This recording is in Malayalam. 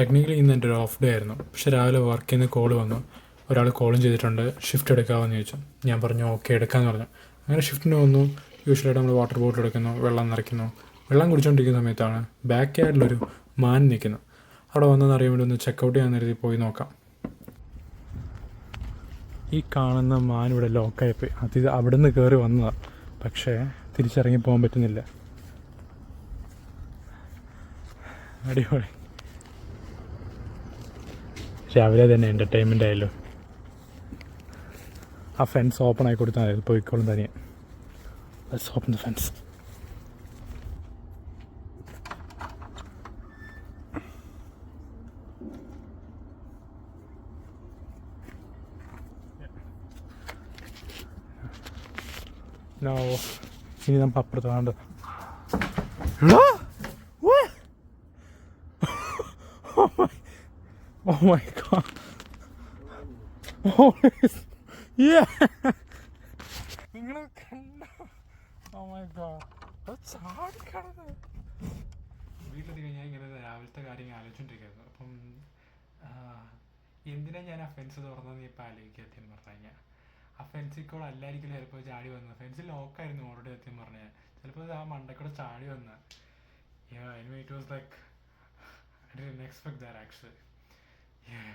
ടെക്നിക്കലി ഇന്ന് എൻ്റെ ഒരു ഓഫ് ഡേ ആയിരുന്നു. പക്ഷെ രാവിലെ വർക്കിൽ നിന്ന് കോൾ വന്നു. ഒരാൾ കോളും ചെയ്തിട്ടുണ്ട്, ഷിഫ്റ്റ് എടുക്കാമെന്ന് ചോദിച്ചു. ഞാൻ പറഞ്ഞു ഓക്കെ എടുക്കാമെന്ന് പറഞ്ഞു. അങ്ങനെ ഷിഫ്റ്റിന് വന്നു. യൂഷ്വലായിട്ട് നമ്മൾ വാട്ടർ ബോട്ടിൽ എടുക്കുന്നു, വെള്ളം നിറയ്ക്കുന്നു. വെള്ളം കുടിച്ചുകൊണ്ടിരിക്കുന്ന സമയത്താണ് ബാക്ക് യാർഡിലൊരു മാൻ നിൽക്കുന്നു. അവിടെ വന്നതെന്ന് അറിയാൻ വേണ്ടി ഒന്ന് ചെക്കൗട്ട് ചെയ്യാൻ നേരത്തിൽ പോയി നോക്കാം. ഈ കാണുന്ന മാൻ ഇവിടെ ലോക്കായിപ്പോയി. അത് അവിടെ നിന്ന് കയറി വന്നതാണ്, പക്ഷേ തിരിച്ചിറങ്ങി പോകാൻ പറ്റുന്നില്ല. അടിപൊളി. രാവിലെ തന്നെ എൻ്റർടൈൻമെൻ്റ് ആയല്ലോ. ആ ഫെൻസ് ഓപ്പൺ ആയി കൊടുത്താൽ മതി, പോയിക്കോളും തനിയെ. Let's open the fence. No, ഇനി നമുക്ക് അപ്പുറത്ത് വേണ്ട. Oh my god. Oh, yeah. നിങ്ങൾ കണ്ടോ? Oh my god. ചാടിക്കടന്ന് വീട്ടിലെത്തി ഞാൻ ഇങ്ങനെ രാവിലത്തെ കാര്യങ്ങൾ ആലോചിച്ചോണ്ടിരിക്കുന്നു. അപ്പം എന്തിനാ ഞാൻ ആ ഫെൻസ് തുറന്നതെന്ന് ഇപ്പം ആലോചിക്കുക. സത്യം പറഞ്ഞു കഴിഞ്ഞാൽ ആ ഫെൻസിൽ കൂടെ അല്ലായിരിക്കും ചിലപ്പോൾ ചാടി വന്നത്. ഫെൻസിൽ ലോക്കായിരുന്നു ഓൾറെഡി. സത്യം പറഞ്ഞാൽ ചിലപ്പോൾ ആ മണ്ടക്കൂടെ ചാടി വന്ന. Anyway, it was like I didn't expect that actually. Yeah.